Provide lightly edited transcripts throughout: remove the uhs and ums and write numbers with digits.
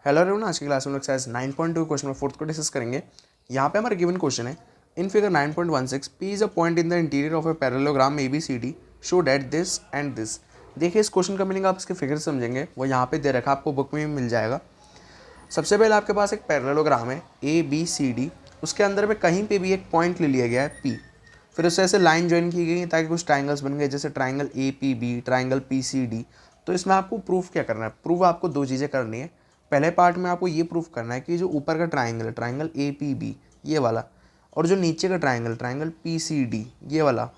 Hello everyone, आज की class में हम लोग एक्सरसाइज 9.2 क्वेश्चन नंबर 4 को डिस्कस करेंगे। यहाँ पे हमारा गिवन क्वेश्चन है, in figure 9.16 P is a point in the interior of a parallelogram ABCD show that this and this. देखिए इस क्वेश्चन का मीनिंग आप इसके फिगर समझेंगे, वो यहाँ पे दे रखा है, आपको बुक में भी मिल जाएगा। सबसे पहले आपके पास एक पैरेललोग्राम है ABCD, उसके अंदर में कहीं पे भी एक पॉइंट ले लिया गया है P, फिर उससे ऐसे लाइन ज्वाइन की गई ताकि कुछ ट्राइंगल्स बन गए, जैसे ट्राइंगल APB, ट्राइंगल PCD। तो इसमें आपको प्रूफ क्या करना है? प्रूफ आपको दो चीज़ें करनी है। पहले पार्ट में आपको ये प्रूफ करना है कि जो ऊपर का ट्राइंगल है, ट्राइंगल APB ये वाला, और जो नीचे का ट्राइंगल, ट्राइंगल PCD ये वाला,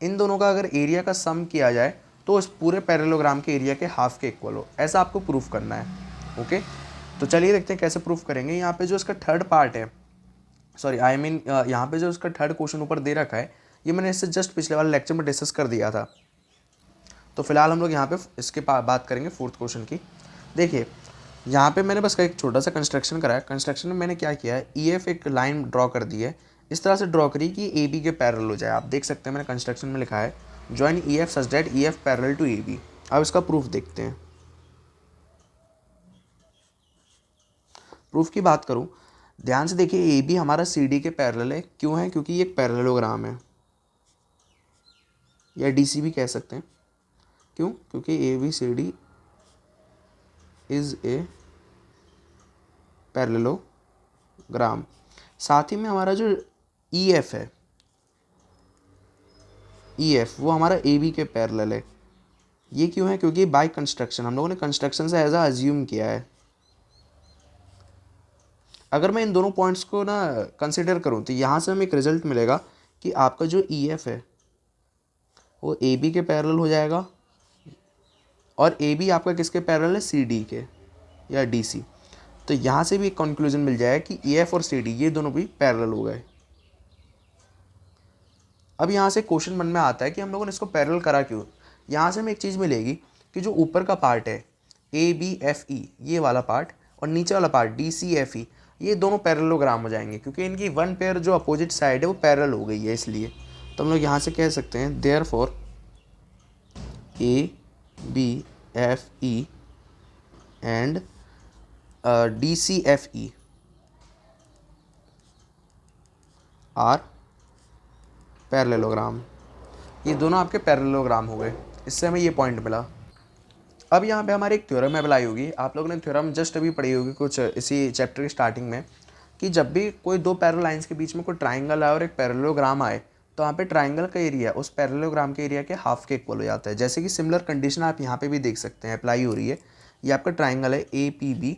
इन दोनों का अगर एरिया का सम किया जाए तो इस पूरे पैरेललोग्राम के एरिया के हाफ के इक्वल हो, ऐसा आपको प्रूफ करना है। ओके, तो चलिए देखते हैं कैसे प्रूफ करेंगे। यहाँ पे जो इसका थर्ड पार्ट है, सॉरी आई मीन यहाँ पे जो इसका थर्ड क्वेश्चन ऊपर दे रखा है, ये मैंने इससे जस्ट पिछले वाले लेक्चर में डिस्कस कर दिया था। तो फिलहाल हम लोग यहाँ पे इसके बात करेंगे फोर्थ क्वेश्चन की। देखिए यहाँ पे मैंने बस एक छोटा सा कंस्ट्रक्शन करा है। कंस्ट्रक्शन में मैंने क्या किया है, EF एक लाइन ड्रॉ कर दी है, इस तरह से ड्रॉ करी कि AB के पैरेलल हो जाए। आप देख सकते हैं मैंने कंस्ट्रक्शन में लिखा है join EF such that EF parallel to AB। अब इसका प्रूफ देखते हैं। प्रूफ की बात करूँ, ध्यान से देखिए, AB हमारा CD के पैरेलल है। क्यों है? क्योंकि ये एक पैरेललोग्राम है, या DC भी कह सकते हैं। क्यों? क्योंकि ABCD इज़ ए पैरेललोग्राम। साथ ही में हमारा जो EF है, EF वो हमारा AB के पैरेलल है। ये क्यों है? क्योंकि बाय कंस्ट्रक्शन, हम लोगों ने कंस्ट्रक्शन से एज अज्यूम किया है। अगर मैं इन दोनों पॉइंट्स को ना कंसिडर करूँ तो यहाँ से हमें एक रिजल्ट मिलेगा कि आपका जो EF है वो AB के पैरेलल हो जाएगा, और AB आपका किसके पैरेलल है? CD के या DC। तो यहाँ से भी एक कंक्लूजन मिल जाएगा कि EF और CD ये दोनों भी पैरेलल हो गए। अब यहाँ से क्वेश्चन मन में आता है कि हम लोगों ने इसको पैरेलल करा क्यों। यहाँ से हमें एक चीज़ मिलेगी कि जो ऊपर का पार्ट है ABFE ये वाला पार्ट, और नीचे वाला पार्ट DCFE, ये दोनों पैरेललोग्राम हो जाएंगे, क्योंकि इनकी वन पेयर जो अपोजिट साइड है वो पैरेलल हो गई है। इसलिए तो हम लोग यहाँ से कह सकते हैं therefore ABFE and DCFE are parallelogram. ये दोनों आपके पैरेललोग्राम हो गए। इससे हमें ये पॉइंट मिला। अब यहाँ पे हमारे एक थ्योरम अप्लाई होगी। आप लोगों ने थ्योरम जस्ट अभी पढ़ी होगी कुछ इसी चैप्टर की स्टार्टिंग में, कि जब भी कोई दो पैरेलल लाइंस के बीच में कोई ट्राइंगल आए और एक पैरेललोग्राम आए, तो यहाँ पे ट्राइंगल का एरिया उस पैरेललोग्राम के एरिया के हाफ के इक्वल हो जाता है। जैसे कि सिमिलर कंडीशन आप यहाँ पे भी देख सकते हैं अप्लाई हो रही है। ये आपका ट्राइंगल है APB,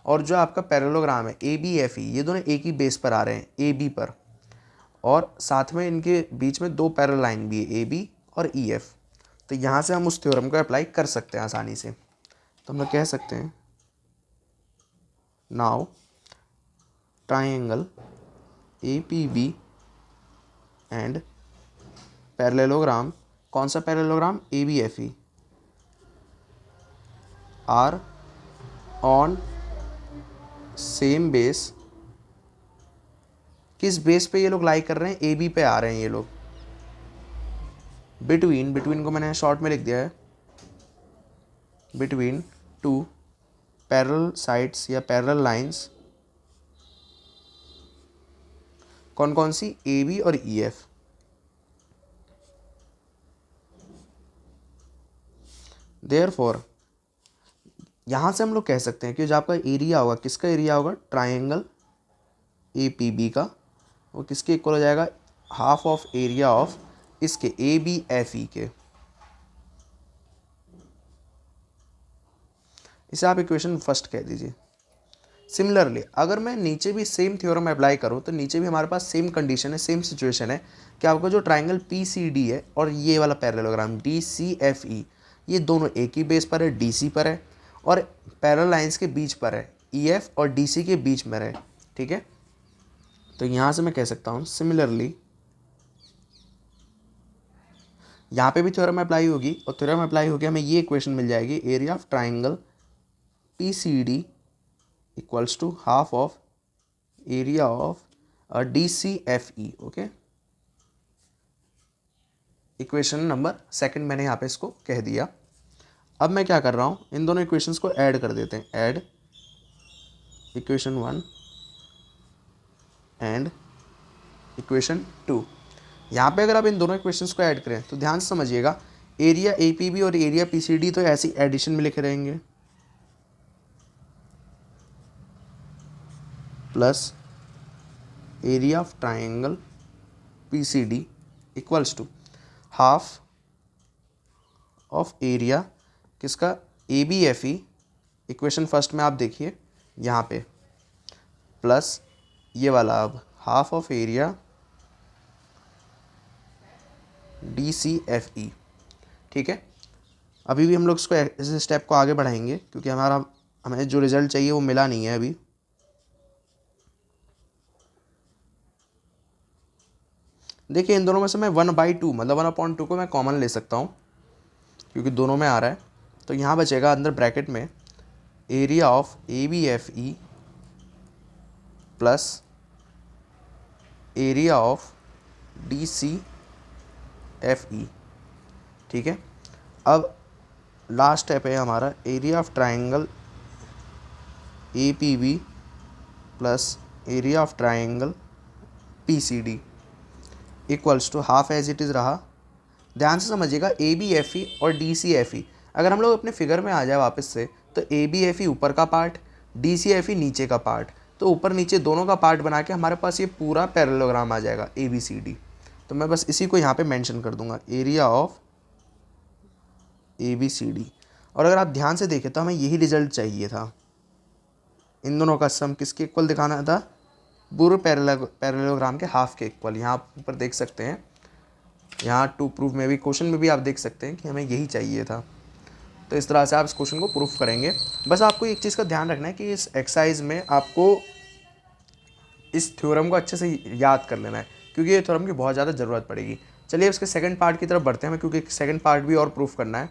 और जो आपका पैरेललोग्राम है ABFE, ये दोनों एक ही बेस पर आ रहे हैं, AB पर, और साथ में इनके बीच में दो पैरेलल लाइन भी है AB और EF। तो यहाँ से हम उस थ्योरम को अप्लाई कर सकते हैं आसानी से। तो हम लोग कह सकते हैं now triangle APB and parallelogram, कौन सा parallelogram? ABFE are on same base. किस बेस पे ये लोग लाई कर रहे हैं? AB पे आ रहे हैं ये लोग। बिटवीन को मैंने शॉर्ट में लिख दिया है बिटवीन टू पैरेलल साइड्स या पैरेलल लाइंस। कौन कौन सी? AB और EF। देयरफॉर यहाँ से हम लोग कह सकते हैं कि जो आपका एरिया होगा, किसका एरिया होगा? ट्राइंगल APB का, वो किसके इक्वल हो जाएगा? हाफ ऑफ एरिया ऑफ इसके ABFE के। इसे आप इक्वेशन फर्स्ट कह दीजिए। सिमिलरली अगर मैं नीचे भी सेम थ्योरम अप्लाई करूँ तो नीचे भी हमारे पास सेम कंडीशन है, सेम सिचुएशन है कि आपका जो ट्राइंगल PCD है और ये वाला पैरेललोग्राम DCFE, ये दोनों एक ही बेस पर है, DC पर है, और पैरेलल लाइंस के बीच पर है, EF और DC के बीच में है। ठीक है, तो यहाँ से मैं कह सकता हूँ सिमिलरली यहाँ पे भी थ्योरम अप्लाई होगी, और थ्योरम अप्लाई होगी हमें ये इक्वेशन मिल जाएगी, area of triangle PCD equals to half of area of DCFE। Okay, equation number second मैंने यहाँ पे इसको कह दिया। अब मैं क्या कर रहा हूँ, इन दोनों इक्वेशंस को ऐड कर देते हैं। Add equation 1 and equation 2। यहाँ पे अगर आप इन दोनों इक्वेशंस को ऐड करें तो ध्यान से समझिएगा, एरिया APB और एरिया PCD तो ऐसी एडिशन में लिखे रहेंगे, plus area of triangle PCD equals to half of area किसका, ABFE, इक्वेशन फर्स्ट में आप देखिए यहाँ पे, प्लस ये वाला अब हाफ ऑफ एरिया DCFE। ठीक है, अभी भी हम लोग इसको इस स्टेप को आगे बढ़ाएंगे क्योंकि हमें जो रिजल्ट चाहिए वो मिला नहीं है अभी। देखिए इन दोनों में से मैं 1/2 मतलब 1/2 को मैं कॉमन ले सकता हूँ क्योंकि दोनों में आ रहा है। तो यहाँ बचेगा अंदर ब्रैकेट में area of ABFE plus area of DCFE। ठीक है, अब लास्ट स्टेप है हमारा area of triangle APB plus area of triangle PCD equals to half as it is रहा। ध्यान से समझिएगा, ABFE और DCFE अगर हम लोग अपने फिगर में आ जाए वापस से तो ABFE ऊपर का पार्ट, DCFE नीचे का पार्ट, तो ऊपर नीचे दोनों का पार्ट बना के हमारे पास ये पूरा पैरेललोग्राम आ जाएगा ABCD। तो मैं बस इसी को यहाँ पे मेंशन कर दूंगा, एरिया ऑफ ABCD। और अगर आप ध्यान से देखें तो हमें यही रिजल्ट चाहिए था, इन दोनों का सम किसके इक्वल दिखाना था, पूरे पैरेललोग्राम के हाफ के इक्वल। यहाँ आप ऊपर देख सकते हैं, यहाँ टू प्रूफ में भी, क्वेश्चन में भी आप देख सकते हैं कि हमें यही चाहिए था। तो इस तरह से आप इस क्वेश्चन को प्रूफ करेंगे। बस आपको एक चीज़ का ध्यान रखना है कि इस एक्सरसाइज में आपको इस थ्योरम को अच्छे से याद कर लेना है क्योंकि ये थ्योरम की बहुत ज़्यादा ज़रूरत पड़ेगी। चलिए उसके सेकंड पार्ट की तरफ बढ़ते हैं हमें, क्योंकि सेकंड पार्ट भी और प्रूफ करना है।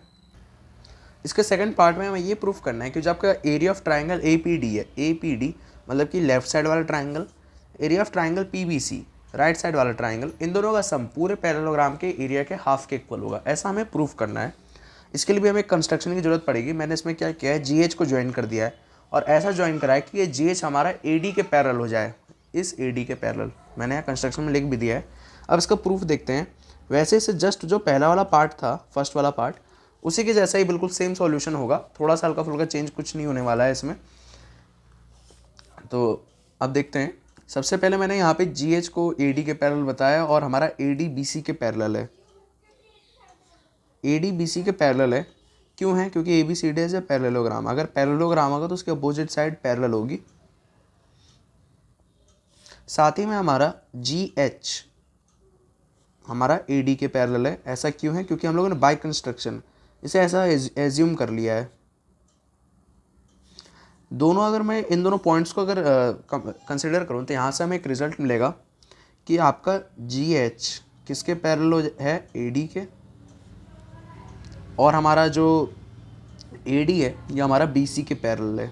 इसके सेकंड पार्ट में हमें ये प्रूफ करना है कि जो आपका एरिया ऑफ ट्राइंगल APD है, APD मतलब कि लेफ्ट साइड वाला triangle, area of triangle PBC right side वाला ट्राइंगल, इन दोनों का सम पूरे पैरेललोग्राम के एरिया के हाफ के इक्वल होगा, ऐसा हमें प्रूफ करना है। इसके लिए भी हमें एक कंस्ट्रक्शन की जरूरत पड़ेगी। मैंने इसमें क्या किया है, GH को ज्वाइन कर दिया है और ऐसा ज्वाइन करा है कि ये GH हमारा AD के पैरेलल हो जाए, इस AD के पैरेलल। मैंने यहाँ कंस्ट्रक्शन में लिख भी दिया है। अब इसका प्रूफ देखते हैं। वैसे से जस्ट जो पहला वाला पार्ट था, फर्स्ट वाला पार्ट, उसी के जैसा ही बिल्कुल सेम सॉल्यूशन होगा, थोड़ा सा हल्का फुल्का चेंज कुछ नहीं होने वाला है इसमें। तो अब देखते हैं। सबसे पहले मैंने यहाँ पे GH को AD के पैरेलल बताया और हमारा AD BC के पैरेलल है। AD BC के पैरेलल है, क्यों है, क्योंकि ABCD एज ए पैरेललोग्राम। अगर पैरेललोग्राम होगा तो उसके अपोजिट साइड पैरेलल होगी। साथ ही में हमारा GH हमारा AD के पैरेलल है। ऐसा क्यों है, क्योंकि हम लोगों ने बाय कंस्ट्रक्शन इसे ऐसा एज्यूम कर लिया है। दोनों, अगर मैं इन दोनों पॉइंट्स को अगर कंसिडर करूँ तो यहाँ से हमें एक रिजल्ट मिलेगा कि आपका GH किसके पैरेलल है, AD के, और हमारा जो AD है ये हमारा BC के पैरेलल है।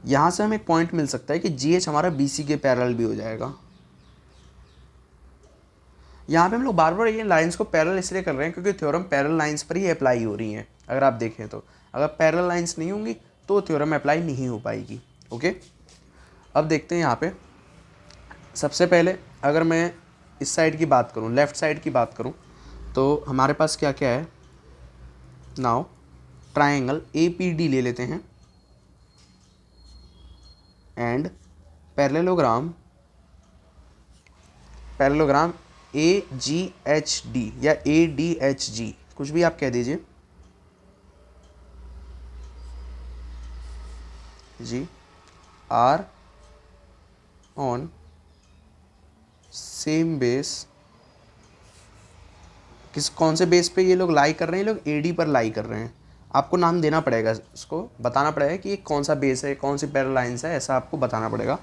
यहाँ से हमें एक पॉइंट मिल सकता है कि GH हमारा BC के पैरेलल भी हो जाएगा। यहाँ पे हम लोग बार बार ये लाइंस को पैरेलल इसलिए कर रहे हैं क्योंकि थ्योरम पैरेलल लाइंस पर ही अप्लाई हो रही हैं। अगर आप देखें तो अगर पैरेलल लाइंस नहीं होंगी तो थ्योरम अप्लाई नहीं हो पाएगी। ओके, अब देखते हैं यहाँ पे। सबसे पहले अगर मैं इस साइड की बात करूँ, लेफ़्ट साइड की बात करूँ, तो हमारे पास क्या क्या है। नाउ ट्राइंगल APD ले लेते हैं एंड पैरेललोग्राम AGHD या ADHG, कुछ भी आप कह दीजिए जी, आर ऑन सेम बेस। कौन से बेस पे ये लोग लाई कर रहे हैं, ये लोग AD पर लाई कर रहे हैं। आपको नाम देना पड़ेगा, इसको बताना पड़ेगा कि ये कौन सा बेस है, कौन सी पैरेलल लाइंस है, ऐसा आपको बताना पड़ेगा।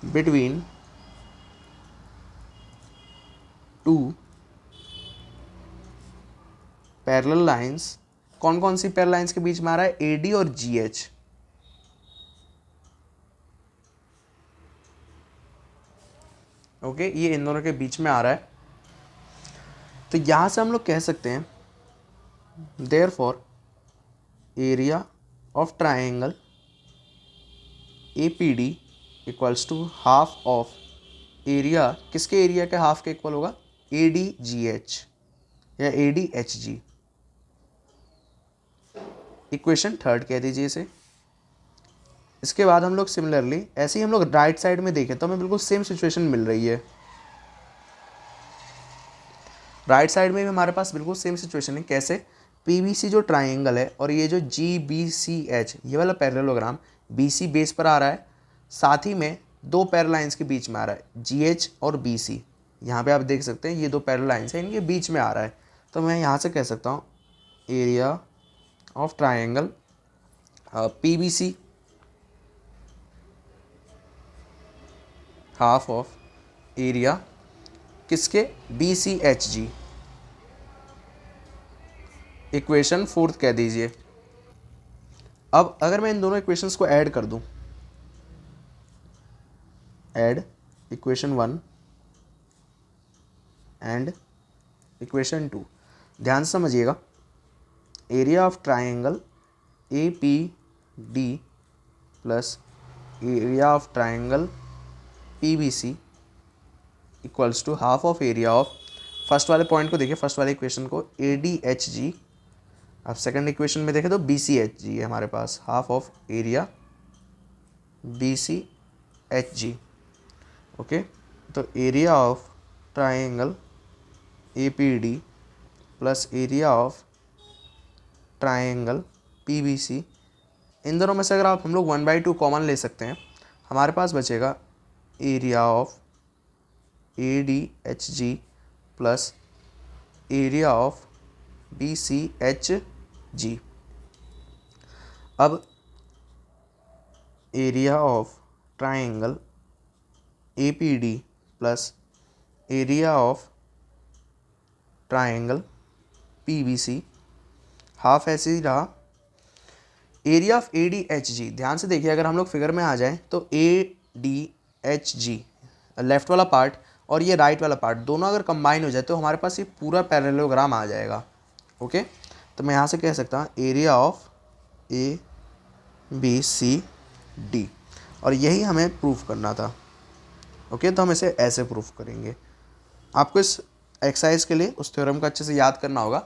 बिटवीन टू पैरेलल लाइंस, कौन कौन सी पैरेलल लाइंस के बीच में आ रहा है, AD और GH। ओके, ये इन दोनों के बीच में आ रहा है। तो यहां से हम लोग कह सकते हैं therefore area of triangle APD equals to half of area, किसके एरिया के हाफ के इक्वल होगा, ADGH या ADHG। इक्वेशन थर्ड कह दीजिए इसे। इसके बाद हम लोग सिमिलरली ऐसे ही हम लोग राइट साइड में देखें तो हमें बिल्कुल सेम सिचुएशन मिल रही है। राइट साइड में भी हमारे पास बिल्कुल सेम सिचुएशन है। कैसे, PBC जो ट्राइंगल है और ये जो GBCH ये वाला पैरेललोग्राम BC बेस पर आ रहा है, साथ ही में दो पैरेलल लाइंस के बीच में आ रहा है GH और BC। यहाँ पे आप देख सकते हैं ये दो पैरेलल लाइंस हैं, इनके बीच में आ रहा है। तो मैं यहाँ से कह सकता हूँ area of triangle PBC half of area किसके, BCHG। इक्वेशन फोर्थ कह दीजिए। अब अगर मैं इन दोनों इक्वेशंस को ऐड कर दूं, ऐड इक्वेशन 1 एंड इक्वेशन 2, ध्यान से समझिएगा। Area of triangle APD plus area of triangle PBC equals to half of area of, first वाले पॉइंट को देखिए, फर्स्ट वाले इक्वेशन को ADHG, अब सेकंड इक्वेशन में देखें तो BCHG है हमारे पास, half of area BCHG। Okay, तो area of triangle APD plus area of triangle PBC, इन दोनों में से अगर आप हम लोग 1/2 कॉमन ले सकते हैं, हमारे पास बचेगा area of ADHG plus area of BCHG। अब area of triangle APD plus area of triangle PBC half ऐसे ही रहा। एरिया ऑफ ADHG, ध्यान से देखिए, अगर हम लोग फिगर में आ जाएं तो ADHG लेफ्ट वाला पार्ट और ये राइट वाला पार्ट दोनों अगर कंबाइन हो जाए तो हमारे पास ये पूरा पैरेललोग्राम आ जाएगा। ओके, तो मैं यहाँ से कह सकता हूँ एरिया ऑफ ABCD, और यही हमें प्रूफ करना था। ओके, तो हम इसे ऐसे प्रूफ करेंगे। आपको इस एक्सरसाइज के लिए उस थ्योरम का अच्छे से याद करना होगा।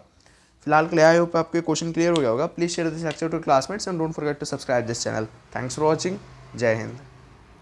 फिलहाल के लिए आई होप आपके क्वेश्चन क्लियर हो गया होगा। Please share this lecture to classmates and don't forget to subscribe this channel. Thanks for watching. जय हिंद।